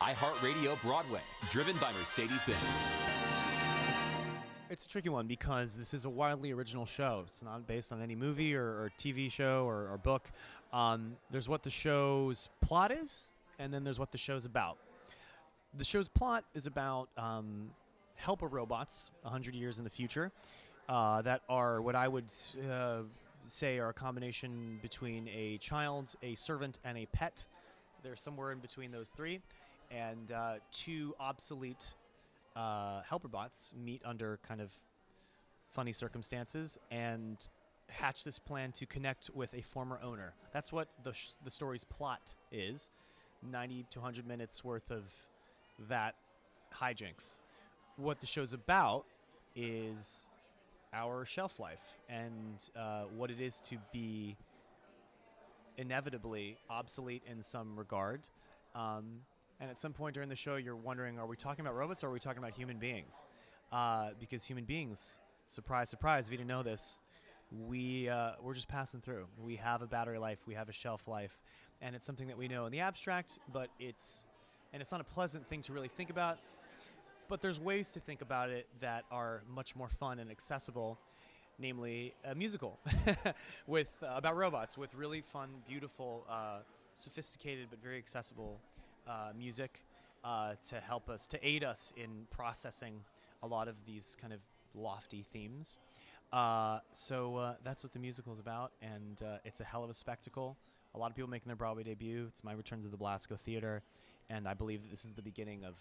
iHeartRadio Broadway, driven by Mercedes-Benz. It's a tricky one because this is a wildly original show. It's not based on any movie or TV show or book. There's what the show's plot is, and then there's what the show's about. The show's plot is about helper robots 100 years in the future that are what I would say are a combination between a child, a servant, and a pet. They're somewhere in between those three. And two obsolete helper bots meet under kind of funny circumstances and hatch this plan to connect with a former owner. That's what the story's plot is. 90 to 100 minutes worth of that hijinks. What the show's about is our shelf life and what it is to be inevitably obsolete in some regard. And at some point during the show, you're wondering, are we talking about robots or are we talking about human beings? Because human beings, surprise, surprise, if you didn't know this, we're just passing through. We have a battery life, we have a shelf life, and it's something that we know in the abstract, but it's not a pleasant thing to really think about. But there's ways to think about it that are much more fun and accessible, namely a musical about robots with really fun, beautiful, sophisticated but very accessible music to help us, to aid us in processing a lot of these kind of lofty themes. So that's what the musical is about, and it's a hell of a spectacle. A lot of people making their Broadway debut. It's my return to the Blasco Theater, and I believe that this is the beginning of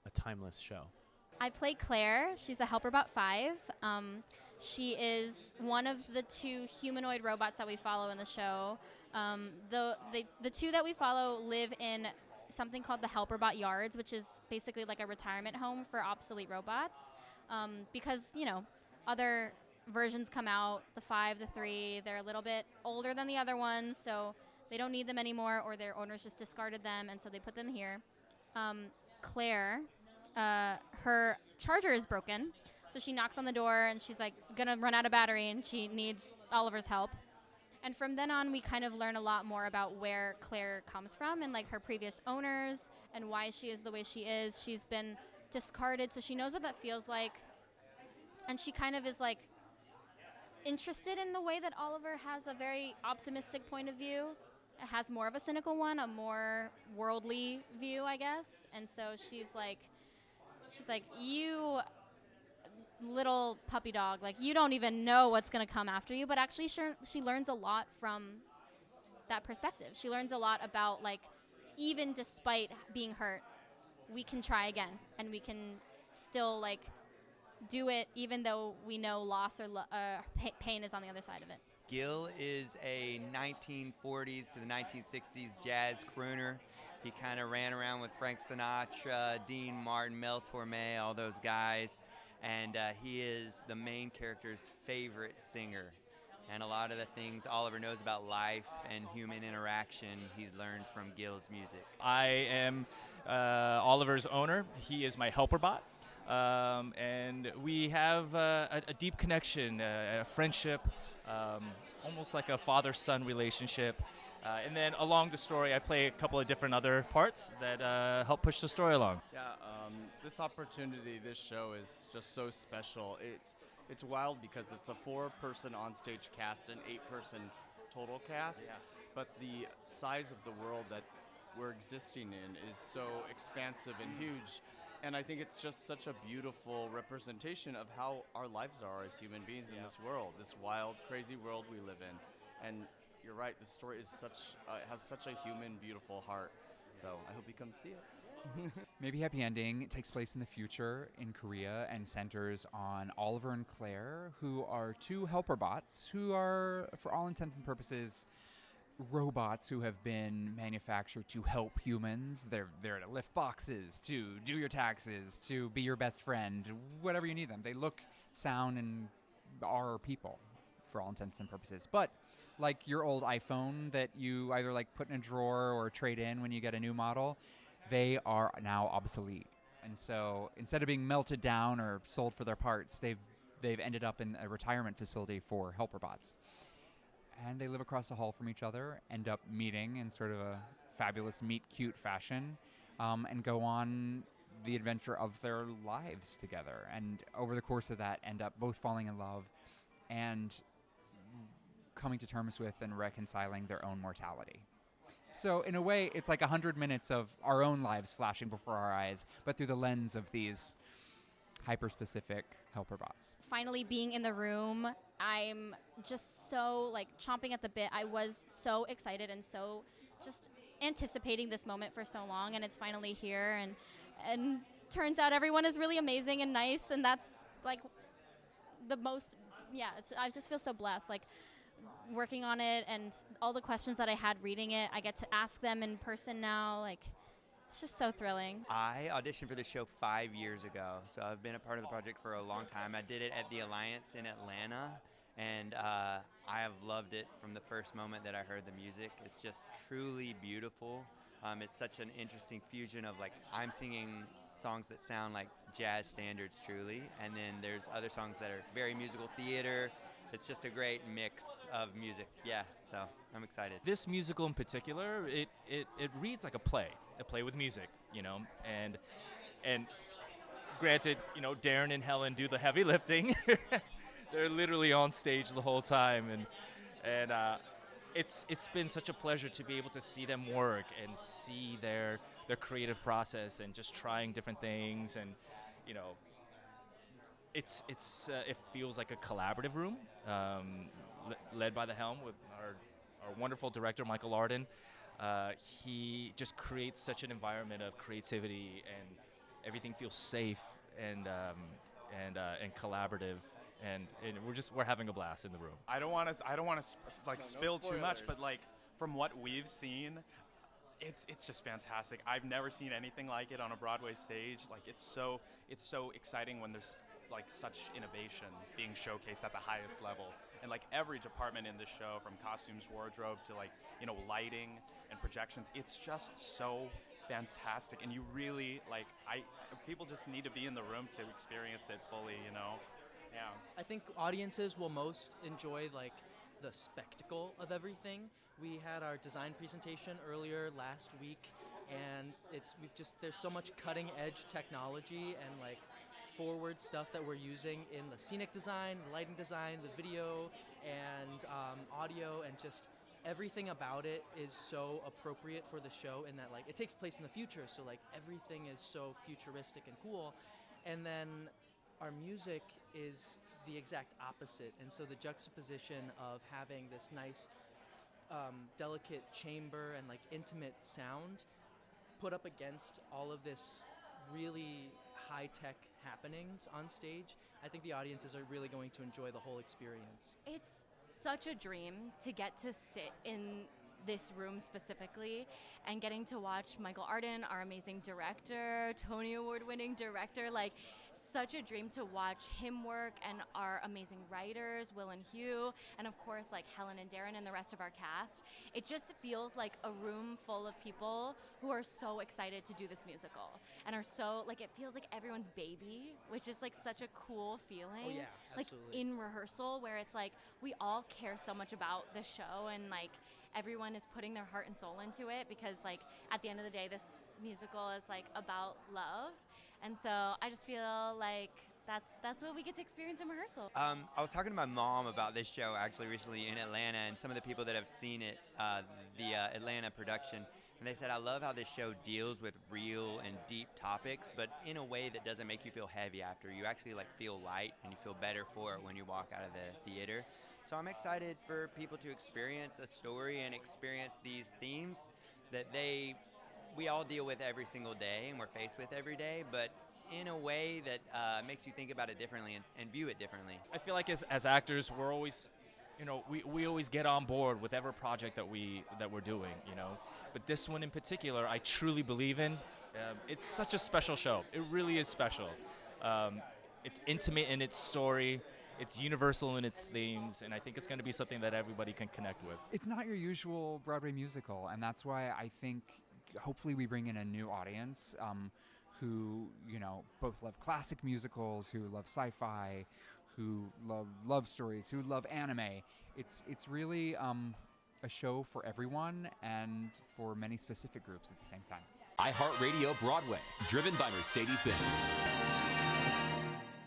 a timeless show. I play Claire. She's a helper bot 5. She is one of the two humanoid robots that we follow in the show. The two that we follow live in something called the helper bot yards, which is basically like a retirement home for obsolete robots. Because, other versions come out, the 5, the 3, they're a little bit older than the other ones, so they don't need them anymore, or their owners just discarded them, and so they put them here. Claire, her charger is broken, so she knocks on the door, and she's like gonna run out of battery, and she needs Oliver's help. And from then on, we kind of learn a lot more about where Claire comes from and like her previous owners and why she is the way she is. She's been discarded, so she knows what that feels like. And she kind of is like interested in the way that Oliver has a very optimistic point of view. It has more of a cynical one, a more worldly view, I guess. And so she's like, you little puppy dog, like you don't even know what's going to come after you. But actually she learns a lot from that perspective. She learns a lot about like, even despite being hurt, we can try again and we can still like do it even though we know loss or pain is on the other side of it. Gil is a 1940s to the 1960s jazz crooner. He kind of ran around with Frank Sinatra, Dean Martin, Mel Torme, all those guys. And he is the main character's favorite singer. And a lot of the things Oliver knows about life and human interaction, he's learned from Gil's music. I am Oliver's owner. He is my helper bot. And we have a deep connection, a friendship, almost like a father-son relationship. And then along the story, I play a couple of different other parts that help push the story along. Yeah, this opportunity, this show is just so special. It's wild because it's a 4-person onstage cast and 8-person total cast. Yeah. But the size of the world that we're existing in is so expansive and huge. And I think it's just such a beautiful representation of how our lives are as human beings in this world, this wild, crazy world we live in. And you're right, the story is has such a human, beautiful heart. So I hope you come see it. Maybe Happy Ending takes place in the future in Korea and centers on Oliver and Claire, who are two helper bots who are, for all intents and purposes, robots who have been manufactured to help humans. They're there to lift boxes, to do your taxes, to be your best friend, whatever you need them. They look, sound, and are people, for all intents and purposes. But like your old iPhone that you either like put in a drawer or trade in when you get a new model, they are now obsolete. And so instead of being melted down or sold for their parts, they've ended up in a retirement facility for helper bots. And they live across the hall from each other, end up meeting in sort of a fabulous meet cute fashion, and go on the adventure of their lives together. And over the course of that, end up both falling in love and coming to terms with and reconciling their own mortality. So in a way, it's like 100 minutes of our own lives flashing before our eyes, but through the lens of these hyper-specific helper bots. Finally being in the room, I'm just so like chomping at the bit. I was so excited and so just anticipating this moment for so long, and it's finally here, and turns out everyone is really amazing and nice, and that's like the most, I just feel so blessed, like working on it, and all the questions that I had reading it, I get to ask them in person now. Like, it's just so thrilling. I auditioned for the show 5 years ago, so I've been a part of the project for a long time. I did it at the Alliance in Atlanta, and I have loved it from the first moment that I heard the music. It's just truly beautiful. It's such an interesting fusion of, like, I'm singing songs that sound like jazz standards truly, and then there's other songs that are very musical theater. It's just a great mix of music. Yeah, so I'm excited. This musical in particular, it reads like a play with music, you know, and granted, you know, Darren and Helen do the heavy lifting. They're literally on stage the whole time, and it's been such a pleasure to be able to see them work and see their creative process and just trying different things, and you know, it feels like a collaborative room, led by the helm with our wonderful director Michael Arden. He just creates such an environment of creativity, and everything feels safe and collaborative. And we're having a blast in the room. I don't want to spill too much, but like from what we've seen, it's just fantastic. I've never seen anything like it on a Broadway stage. Like it's so exciting when there's like such innovation being showcased at the highest level. And like every department in the show, from costumes, wardrobe to like, you know, lighting and projections, it's just so fantastic. And you really people just need to be in the room to experience it fully, you know. Yeah. I think audiences will most enjoy like the spectacle of everything. We had our design presentation earlier last week, and there's so much cutting edge technology and like forward stuff that we're using in the scenic design, the lighting design, the video, and audio, and just everything about it is so appropriate for the show in that like it takes place in the future, so like everything is so futuristic and cool. And then our music is the exact opposite, and so the juxtaposition of having this nice delicate chamber and like intimate sound put up against all of this really high-tech happenings on stage, I think the audiences are really going to enjoy the whole experience. It's such a dream to get to sit in this room specifically and getting to watch Michael Arden, our amazing director, Tony Award-winning director, like such a dream to watch him work, and our amazing writers, Will and Hugh, and of course like Helen and Darren and the rest of our cast. It just feels like a room full of people who are so excited to do this musical and are so like, it feels like everyone's baby, which is like such a cool feeling. Oh yeah, absolutely. Like in rehearsal, where it's like we all care so much about the show, and like everyone is putting their heart and soul into it, because like at the end of the day, this musical is like about love. And so I just feel like that's what we get to experience in rehearsal. I was talking to my mom about this show actually recently in Atlanta, and some of the people that have seen it, the Atlanta production, and they said, I love how this show deals with real and deep topics, but in a way that doesn't make you feel heavy after. You actually like feel light, and you feel better for it when you walk out of the theater. So I'm excited for people to experience a story and experience these themes that we all deal with every single day and we're faced with every day, but in a way that makes you think about it differently and view it differently. I feel like as actors, we're always, you know, we always get on board with every project that we're doing, you know. But this one in particular, I truly believe in. It's such a special show. It really is special. It's intimate in its story. It's universal in its themes, and I think it's going to be something that everybody can connect with. It's not your usual Broadway musical, and that's why I think hopefully we bring in a new audience who, you know, both love classic musicals, who love sci-fi, who love love stories, who love anime. It's really a show for everyone and for many specific groups at the same time. iHeartRadio Broadway, driven by Mercedes-Benz.